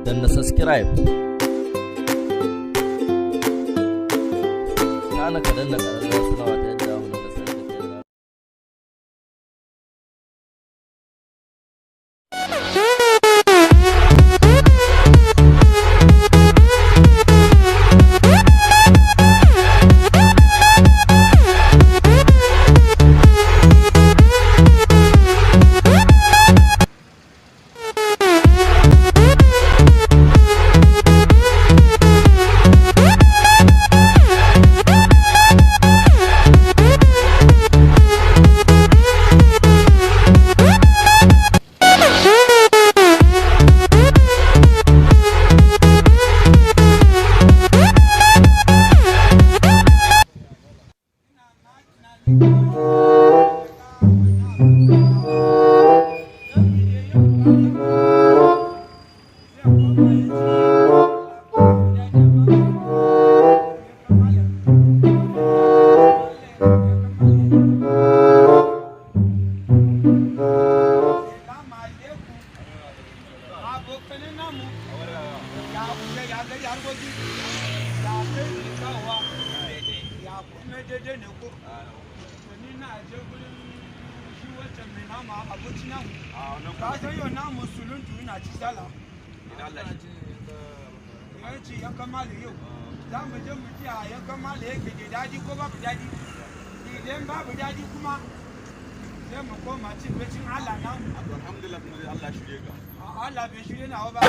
danna subscribe kana ka danna ƙararrawa sanarwa ta yadda mu da sanar da kai.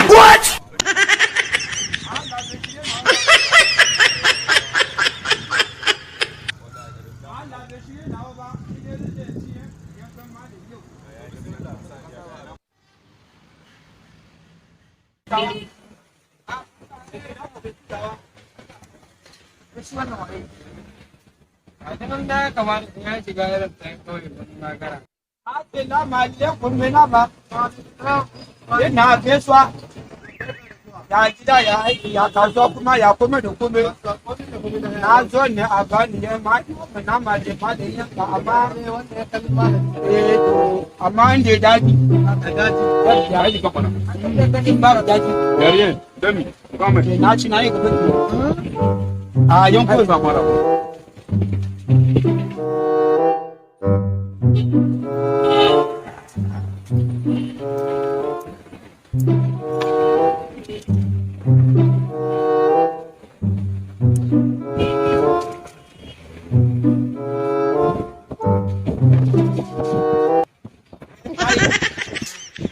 What? Ya gida ya aiki ya kasuwa kuma ya kome da kome na zo ne a gani ya ma na ma da ma da yanka amma wanda ya kalli ma amma wanda ya daji ya yi gaba na ba daji Yariye, dami, kama. na ci na yi gaba a yankun ba mara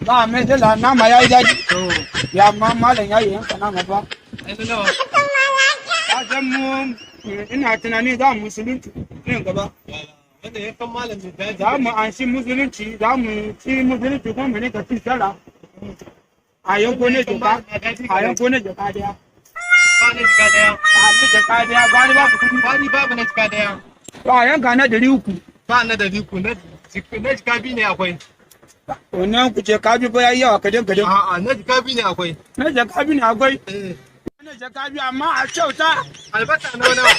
ba mai da nama ya yi daji ya ma malam ya yi yanka nama ba ka san mu ina tunani za mu musulunci nan gaba wanda ya kan malam da za mu an shi musulunci za mu ci musulunci kuma ne ka ci sala a yanko ne jaka a yanko ne jaka daya ba ne jika daya a ne jaka daya ba ni ba ku kudi ba ni babu na jika daya ba yanka na 300 ba na da biku na jika biyu ne akwai wannan ku ce ka bi ba yayi yawa kadan kadan a'a na jika biyu ne akwai na jaka bi ne akwai eh na jaka bi amma a kyauta albasa nawa nawa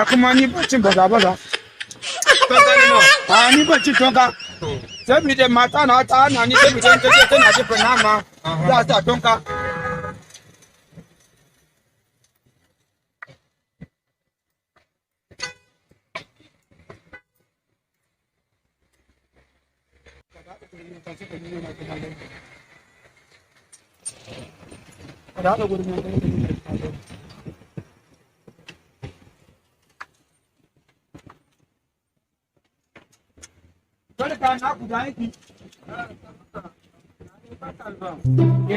a kuma ni bacin baza baza kan sani nawa a ni bacin tonka saboda mata na ta na ni saboda ta ce tana jefa nama za ta tonka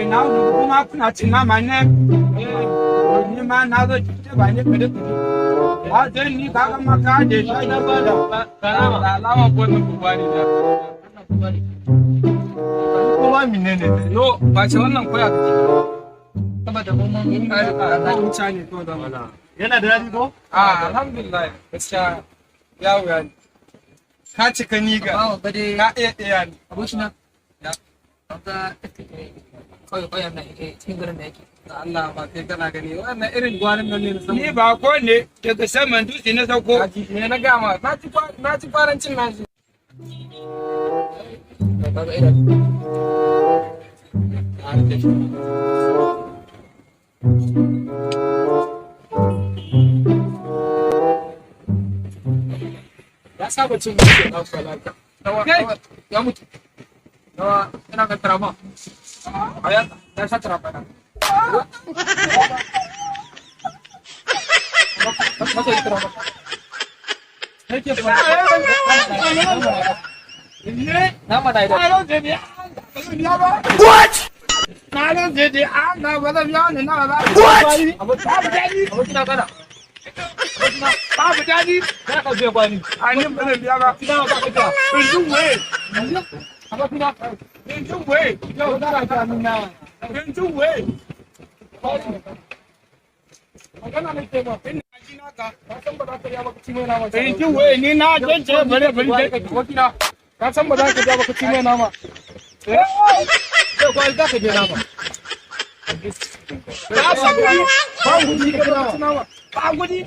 na kuma kuna cin nama ne ni ma na zo ce ba ne kada ku a zai ni ka ga maka da shi na ba da alama ko na kubari da kowa menene yo ba ce wannan koya kake saboda mun a wuce ne to da mana yana da dadi ko alhamdulillah gaskiya ya wuya ne ka cika niga ka iya iya ne abokina ya wata kawai na cikin garin da yake da Allah ba kai kana gani wannan irin gwanin nan ne na ni ba ko ne daga saman dutse na sauko ne na gama na ci farancin nashi kaga irin saba cin mutum na falaka. Ya mutu. Ina ga trama. Aya, ya sa trama na. Masa yi trama. Nake fa. Nama na ida. What? Na ran je de an na ba da ya ne na ba. What? Abu kina kana. Babu dadi. Kana ka biya kwani. Ani ba da biya ba. Kina ka biya. Bintu we. Aba kina. Bintu we. Yau da ka nuna. Bintu we. Magana ne ke ba. Ina ka. Ka san ba za ka ya baka cime nama. Bintu we ni na je bare bare. Ko kina. Ka san ba za ka ja baka cime nama. Ko za ka je nama. Ka san ba gudi ka nama. Ba gudi.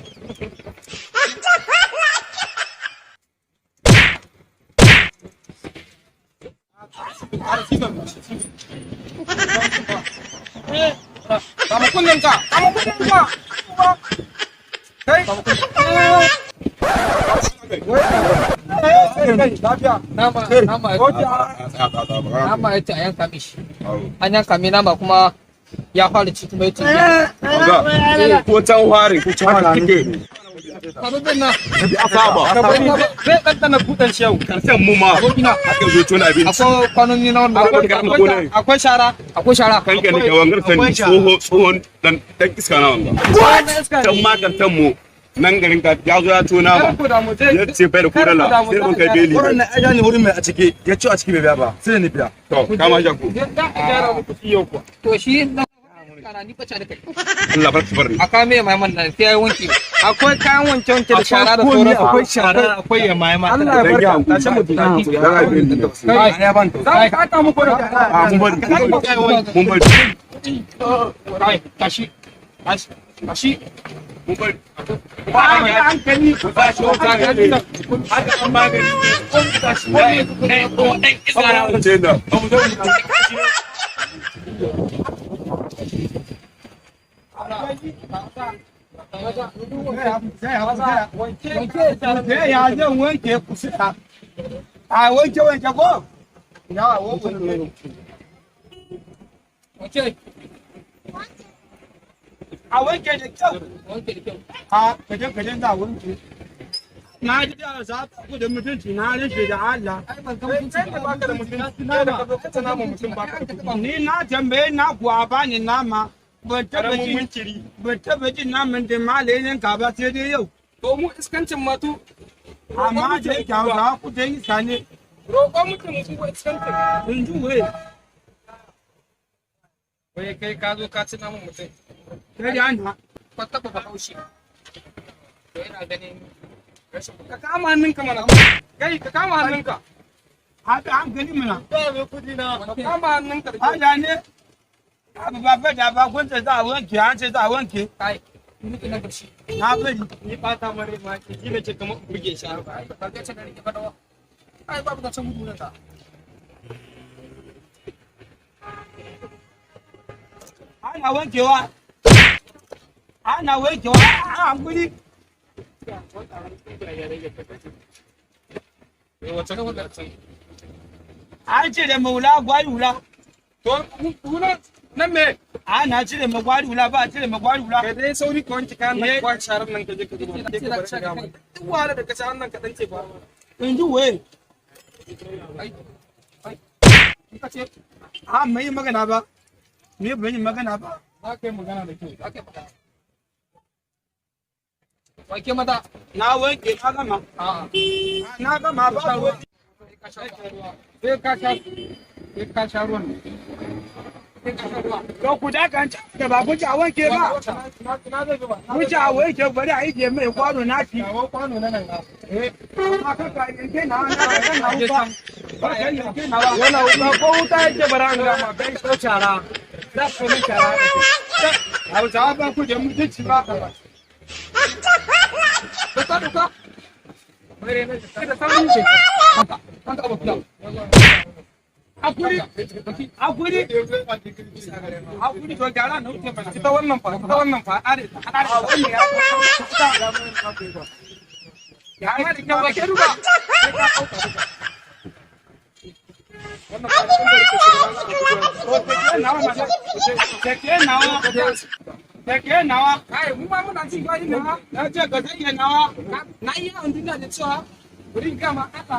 Kamu kullum ka. Kai. Lafiya. Nama ya ce a yanka mishi. An yanka mai nama kuma ya fara ci kuma ya ce. ko can ware kike Abin nan. asaba Zai ɗanɗana buɗan shi yau. karshen mu ma haka zo tona abinci Akwai kwanoni na wanda akwai shara. kanka ne ka wangar san tsohon dan iska na wanga can ma karshen mu nan garin ka ya zo ya tona ma ya ce bai da kurala sai mun kai beli Wurin na aja ne wurin mai a ciki, ya ci a ciki bai biya ba, sai ni biya. to kama jan ku To shi na kana ni bace da kai. Allah bar su barni Aka me mai man nan sai ya wanke. Akwai kayan wanke da shara da sauran. Akwai shara, akwai ya mai mata. Allah ya dan ya barka. hankali dan ai beli Kai, ya ban to. Za ka ta muku da mun bari mun bari kai tashi. Tashi. mun bari Ba ga hankali. ba shi wata gani haka an magani ne ko dan iska na ce da Ya zan wanke kusa. A wanke ko? Ya wanke. Wanke. A wanke da kyau. Wanke da kyau. A kaje za wanke. Na ji da za ku da mutunci na rage da Allah. Ai ban ga mutunci ba ka da mutunci. Na da ka zo ka tsana mu mutum ba ka. Ni na tambaye na kuwa ba ni nama. Ban taba jin naman da malayin ka ba sai dai yau. To mu iskancin matu. Amma da yake hausa ku ta yi sane. Roƙon mutum mutum ko iskancin. In ji wai. Wai kai ka zo ka ci namun mutum. Sai da ana. Ka taɓa ba haushi. To ina ganin rashin ka kama hannunka mana. Kai ka kama hannunka. Haka an gani mana. Ka kama hannunka da kyau. Hada ne. Abu ba fada ba kun ce za a wanke an ce za a wanke. Kai. Mutu na gashi. Na bari. Ni fata mare ma ki ji ce kamar burge shi haka. Ai ba ga ce da rike fadawa. Ai babu da can gudu nan ta. Ana wankewa. Ana wankewa. Ana guri. Wace ka wadda can? An ce da maula gwari hula. To hula nan me? Ana cire magwari hula ba a cire magwari hula. Kai dai sauri ka wanke kayan nan kwa sharar nan ka je ka zuba. Duk wahala da ka ci hannun ka dan ce ba. In ji waye. Ai. Ka ce A mai magana ba. Me ban yi magana ba. za ka yi magana da kyau. Za ka yi magana. Wanke mata. Na wanke na gama. A'a. Na gama ba ruwa. Sai ka sha ruwan. To ku da kan da ba ku ci a wanke ba. Ku ci a wanke bari a yi je mai kwano na fi. Kwano na nan. Amma ka ka yanke na na wuka. Ba ka yanke na ba. Yana wuta ko wuta yake bara an gama bai so cara. Za ku yi cara. Hausawa ba ku da mutunci ba. Duka. Mere ne da sauran ce. Kanka abu kula. Hakuri to gyara na wuce bana. Ita wannan fa are. Ya ma da kyau ba ke duka. Keke nawa. Ai, mu ma muna cin gari nawa. Na ce ka zai nawa. Na yi yawan duniya da cewa wurin gama haka.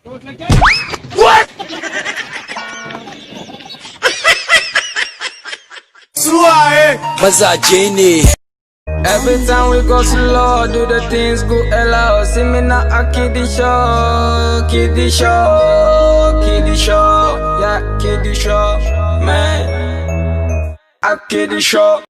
To keke. Mazaje ne. Every time we go slow, do the things go allow. See me now, I kid the show, yeah, kid the show, man. I kid the show.